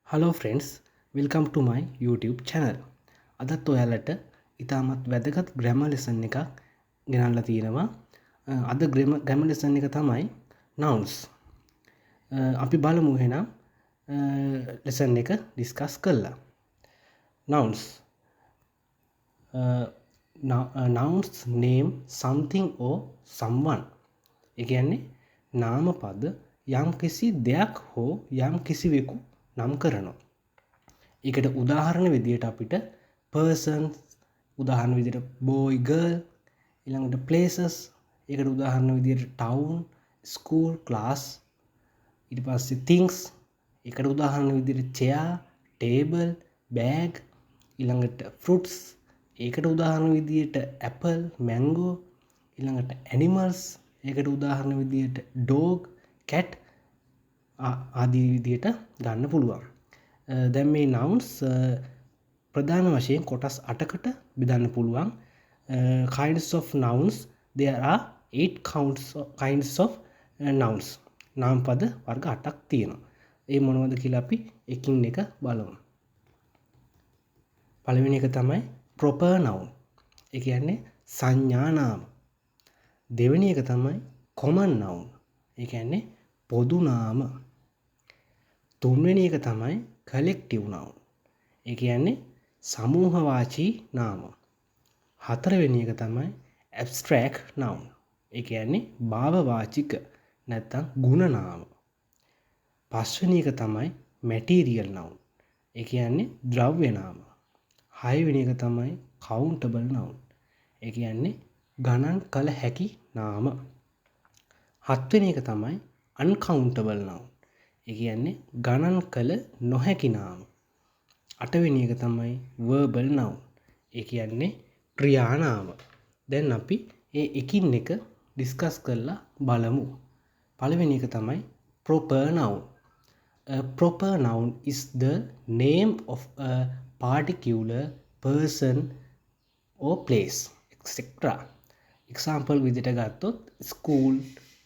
Hello friends welcome ටු මයි YouTube channel. අදත් ඔයාලට ඉතාමත් වැදගත් ග්‍රැමර් ලෙසන් එකක් ගෙනල්ලා තියෙනවා. අද ග්‍රැමර් ලෙසන් එක තමයි nouns. අපි බලමු එහෙනම් ලෙසන් එක ඩිස්කස් කරලා. nouns. Nouns name something or someone. ඒ කියන්නේ නාම පද යම් කිසි දෙයක් හෝ යම් කිසිවෙකු නම් කරනවා. ඒකට උදාහරණ විදියට අපිට persons උදාහරණ විදියට boy girl ඊළඟට places ඒකට උදාහරණ විදියට town school class ඊට පස්සේ things ඒකට උදාහරණ විදියට chair table bag ඊළඟට fruits ඒකට උදාහරණ විදියට apple mango ඊළඟට animals ඒකට උදාහරණ විදියට dog cat ආදී විදියට ගන්න පුළුවන්. දැන් මේ nouns ප්‍රධාන වශයෙන් කොටස් 8කට බෙදන්න පුළුවන්. Kinds of nouns there are 8 kinds of nouns. නාම පද වර්ග 8ක් තියෙනවා. ඒ මොනවද කියලා අපි එකින් එක බලමු. පළවෙනි එක තමයි proper noun. ඒ කියන්නේ සංඥා නාම. දෙවෙනි එක තමයි common noun. ඒ කියන්නේ පොදු නාම. තුන්වෙනි එක තමයි collective noun. ඒ කියන්නේ සමූහවාචී නාම. හතරවෙනි එක තමයි abstract noun. ඒ කියන්නේ භාවවාචික නැත්නම් ගුණ නාම. පස්වෙනි එක තමයි material noun. ඒ කියන්නේ ද්‍රව්‍ය නාම. හයවෙනි එක තමයි countable noun. ඒ කියන්නේ ගණන් කළ හැකි නාම. හත්වෙනි එක තමයි uncountable noun. ඒ කියන්නේ ගණන් කළ නොහැකි නාම. අටවෙනි එක තමයි verbal noun. ඒ කියන්නේ ක්‍රියා නාම. දැන් අපි ඒ එකින් එක ඩිස්කස් කරලා බලමු. පළවෙනි එක තමයි proper noun. A proper noun is the name of a particular person or place, etc. Example විදිහට ගත්තොත් school,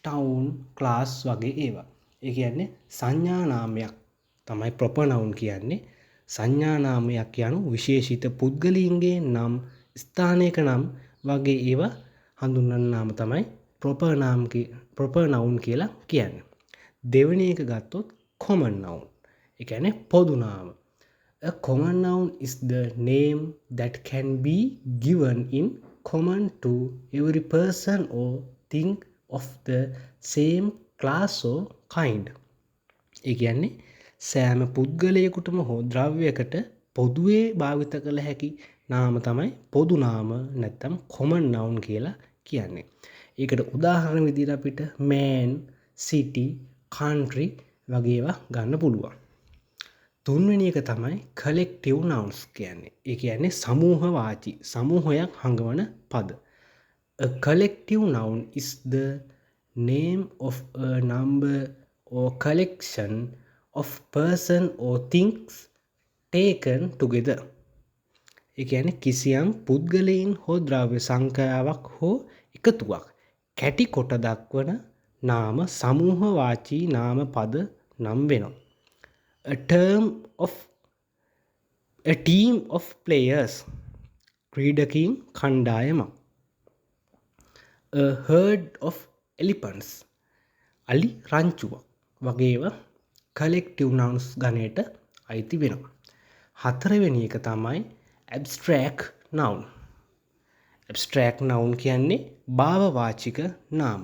town, class වගේ ඒවා. ඒ කියන්නේ සංඥා නාමයක් තමයි proper noun කියන්නේ. සංඥා නාමයක් යනු විශේෂිත පුද්ගලයන්ගේ නම් ස්ථානයක නම් වගේ ඒවා හඳුන්වන නාම තමයි proper noun කියලා කියන්නේ. දෙවෙනි එක ගත්තොත් common noun. ඒ කියන්නේ පොදු නාම. A common noun is the name that can be given in common to every person or thing of the same class or kind. ඒ කියන්නේ සෑම පුද්ගලයෙකුටම හෝ ද්‍රව්‍යයකට පොදුවේ භාවිත කළ හැකි නාම තමයි පොදු නාම නැත්නම් common noun කියලා කියන්නේ. ඒකට උදාහරණ විදිහට අපිට man, city, country වගේ ඒවා ගන්න පුළුවන්. තුන්වෙනි එක තමයි collective nouns කියන්නේ. ඒ කියන්නේ සමූහවාචී සමූහයක් හඟවන පද. A collective noun is the name of a number or collection of person or things taken together. ඒ කියන්නේ කිසියම් පුද්ගලයන් හෝ ද්‍රව්‍ය සංඛ්‍යාවක් හෝ එකතුවක් කැටි කොට දක්වන නාම සමූහවාචී නාම පද නම් වෙනවා. A team of players ක්‍රීඩකයින් කණ්ඩායමක්. A herd of elephants අලි රංචුවක් වගේ ඒවා collective nouns ගණයට අයිති වෙනවා. හතරවෙනි එක තමයි abstract noun. abstract noun කියන්නේ භාවවාචික නාම.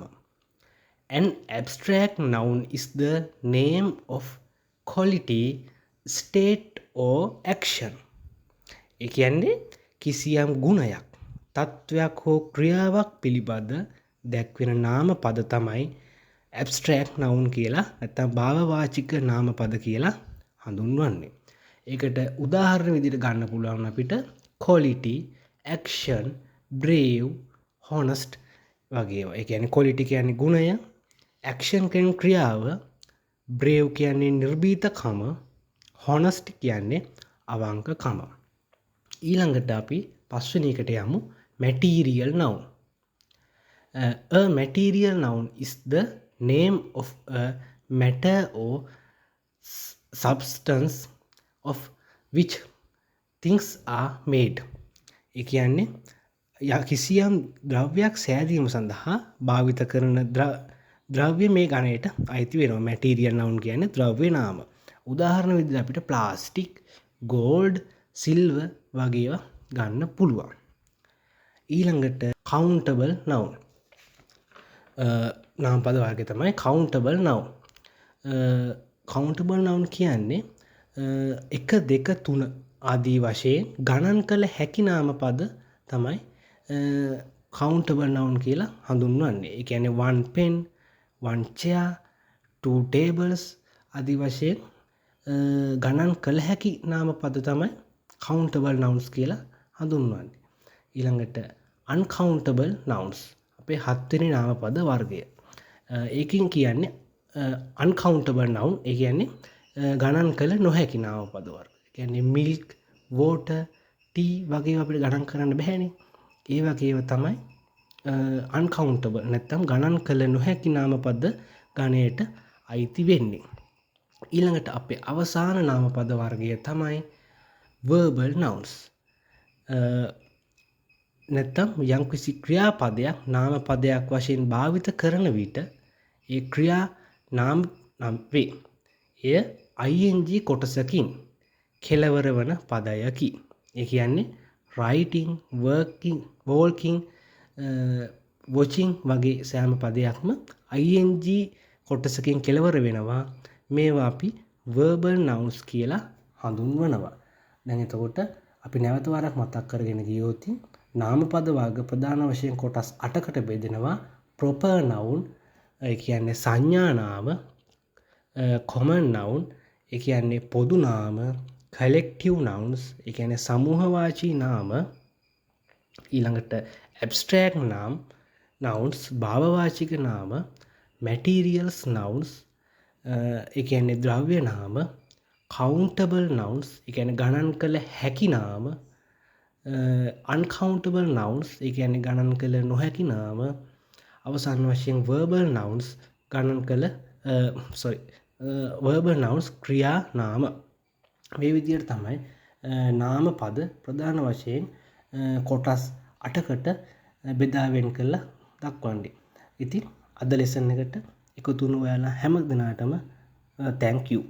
An abstract noun is the name of quality, state or action. ඒ කියන්නේ කිසියම් ගුණයක්, තත්වයක් හෝ ක්‍රියාවක් පිළිබඳ දැක්වෙන නාම පද තමයි abstract noun කියලා නැත්නම් භාවවාචික නාම පද කියලා හඳුන්වන්නේ. ඒකට උදාහරණ විදිහට ගන්න පුළුවන් අපිට quality, action, brave, honest වගේ ඒවා. ඒ කියන්නේ quality කියන්නේ ගුණය, action කියන්නේ ක්‍රියාව, brave කියන්නේ නිර්භීතකම, honest කියන්නේ අවංකකම. ඊළඟට අපි පස්වෙනි එකට යමු material noun. A material noun is the name of a matter or substance of which things are made. ඒ කියන්නේ කිසියම් ද්‍රව්‍යයක් සෑදීම සඳහා භාවිත කරන ද්‍රව්‍ය මේ ගණයට අයිති වෙනවා. මැටීරියල් නවුන් කියන්නේ ද්‍රව්‍ය නාම. උදාහරණ විදිහට අපිට ප්ලාස්ටික්, ගෝල්ඩ්, සිල්වර් වගේ ඒවා ගන්න පුළුවන්. ඊළඟට countable noun. නාමපද වර්ගය තමයි countable noun. countable noun කියන්නේ 1 2 3 ආදී වශයෙන් ගණන් කළ හැකි නාමපද තමයි countable noun කියලා හඳුන්වන්නේ. ඒ කියන්නේ one pen, one chair, two tables ආදී වශයෙන් ගණන් කළ හැකි නාමපද තමයි countable nouns කියලා හඳුන්වන්නේ. ඊළඟට uncountable nouns අපේ 7 වෙනි නාමපද වර්ගය. ඒකින් කියන්නේ uncountable noun ඒ කියන්නේ ගණන් කළ නොහැකි නාමපද වර්ග. ඒ කියන්නේ milk, water, tea වගේ අපිට ගණන් කරන්න බැහැනේ. ඒ වගේම තමයි uncountable නැත්නම් ගණන් කළ නොහැකි නාමපද ගණයට අයිති වෙන්නේ. ඊළඟට අපේ අවසාන නාමපද වර්ගය තමයි verbal nouns. නැත්නම් යම්කිසි ක්‍රියාපදයක් නාමපදයක් වශයෙන් භාවිත කරන විට ඒ ක්‍රියා නාම වේ. එය ing කොටසකින් කෙලවර වන පදයකි. ඒ කියන්නේ writing, working, walking, watching වගේ සෑම පදයක්ම ing කොටසකින් කෙලවර වෙනවා. මේවා අපි verbal nouns කියලා හඳුන්වනවා. දැන් එතකොට අපි නැවත වරක් මතක් කරගෙන ගියොත් නාමපද වර්ග ප්‍රධාන වශයෙන් කොටස් 8කට බෙදෙනවා. proper noun ඒ කියන්නේ සංඥා නාම, common noun ඒ කියන්නේ පොදු නාම, collective nouns ඒ කියන්නේ සමූහවාචී නාම, ඊළඟට abstract nouns භාවවාචික නාම, materials nouns ඒ කියන්නේ ද්‍රව්‍ය නාම, countable nouns ඒ කියන්නේ ගණන් කළ හැකි නාම, uncountable nouns ඒ කියන්නේ ගණන් කළ නොහැකි නාම, අවසාන වශයෙන් verbal nouns ගණන් කළ verbal nouns ක්‍රියා නාම. මේ විදිහට තමයි නාමපද ප්‍රධාන වශයෙන් කොටස් 8කට බෙදා වෙන් කරලා දක්වන්නේ. ඉතින් අද ලෙසන් එකට එකතු වුණු ඔයාලා හැම දිනාටම thank you.